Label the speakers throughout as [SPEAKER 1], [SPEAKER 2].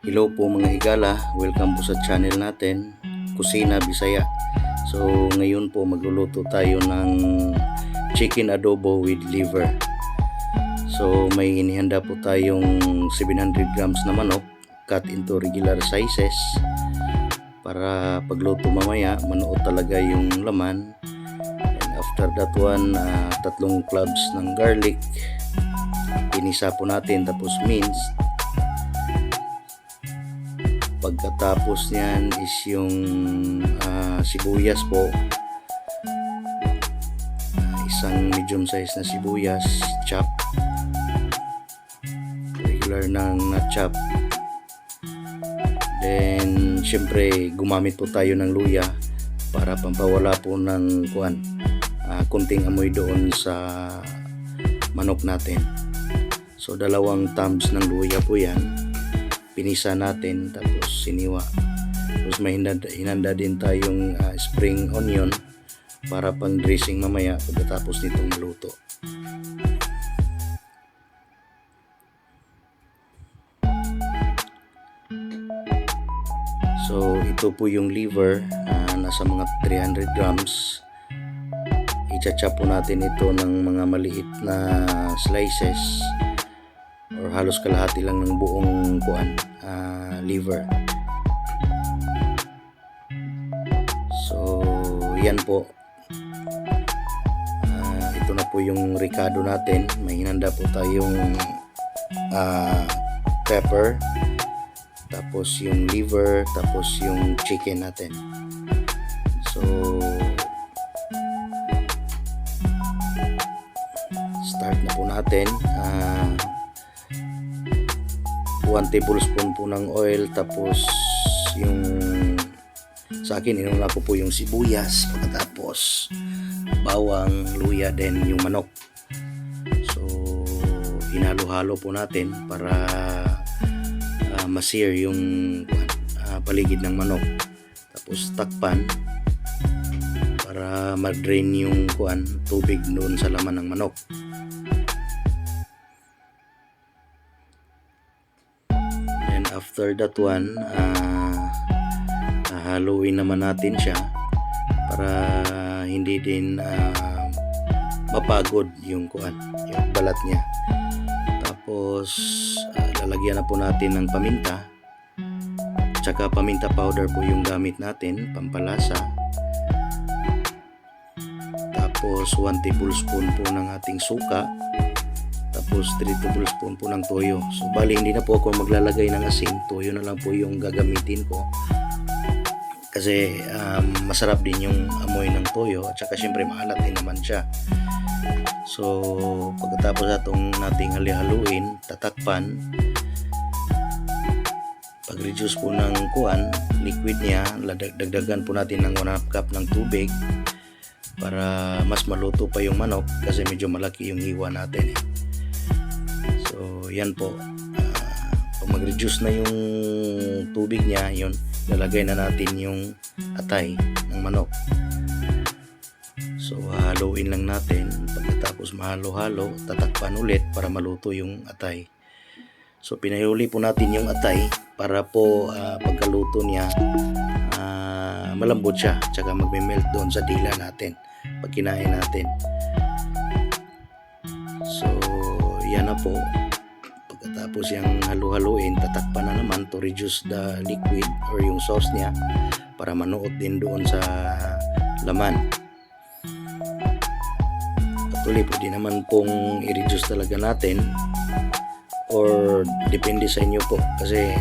[SPEAKER 1] Hello po mga higala, welcome po sa channel natin, Kusina Bisaya. So ngayon po magluluto tayo ng chicken adobo with liver. So may inihanda po tayong 700 grams na manok, cut into regular sizes. Para pagluto mamaya, manuot talaga yung laman. And after that one, 3 cloves ng garlic. Pinisa po natin tapos minced. Pagkatapos niyan is yung sibuyas po, isang medium size na sibuyas chop, regular ng chop. Then syempre gumamit po tayo ng luya para pampawala po ng kunting amoy doon sa manok natin. So 2 thumbs ng luya po yan, pinisa natin tapos siniwa. Tapos may hinanda din tayong spring onion para pang dressing mamaya pagkatapos nitong maluto. So ito po yung liver, nasa mga 300 grams. I-chop po natin ito ng mga maliit na slices or halos kalahati lang ng buong liver. So yan po, ito na po yung ricado natin. May hinanda po tayong pepper, tapos yung liver, tapos yung chicken natin. So start na po natin. 1 tablespoon po ng oil, tapos yung sa akin inuna ko po yung sibuyas, pagkatapos bawang, luya, then yung manok. So hinalo-halo po natin para ma-sear yung paligid ng manok. Tapos takpan para ma-drain yung tubig doon sa laman ng manok. After that one, haluin naman natin siya para hindi din mapagod yung balat niya. Tapos lalagyan na po natin ng paminta, tsaka paminta powder po yung gamit natin, pampalasa. Tapos 1 tablespoon po ng ating suka, tapos 3 tablespoon po ng toyo. So bali hindi na po ako maglalagay ng asin, toyo na lang po yung gagamitin ko kasi masarap din yung amoy ng toyo at saka syempre maalat din naman siya. So pagkatapos nating hali-haluin, tatakpan. Pag-reduce po ng liquid niya, dagdagan po natin ng 1/2 cup ng tubig para mas maluto pa yung manok kasi medyo malaki yung hiwa natin. So yan po, pag mag-reduce na yung tubig niya, yun, lalagay na natin yung atay ng manok. So haluin lang natin, pagkatapos mahalo-halo, tatakpan ulit para maluto yung atay. So pinahuli po natin yung atay para po pagkaluto niya malambot siya, tsaka magme-melt doon sa dila natin pag kinain natin. So yan na po. Pagkatapos yung halu-haluin, tatakpan na naman to reduce the liquid or yung sauce niya para manuot din doon sa laman. Patuloy po din naman pong i-reduce talaga natin, or depende sa inyo po kasi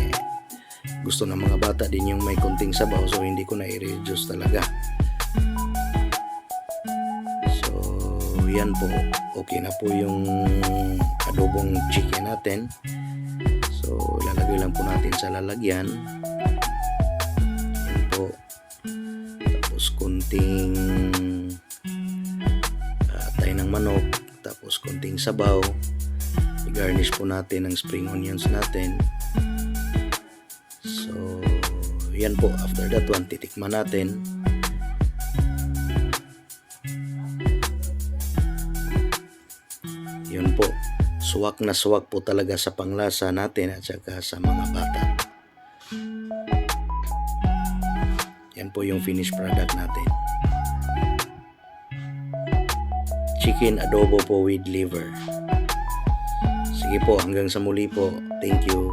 [SPEAKER 1] gusto ng mga bata din yung may konting sabaw, so hindi ko na i-reduce talaga. So yan po, okay na po yung adobong chicken natin. So ilalagay lang po natin sa lalagyan. Yan po. Tapos kunting atay ng manok, tapos kunting sabaw. I-garnish po natin ng spring onions natin. So yan po, after that one, titikman natin. Yun po, suwak na suwak po talaga sa panglasa natin at saka sa mga bata. Yan po yung finished product natin. Chicken adobo po with liver. Sige po, hanggang sa muli po. Thank you.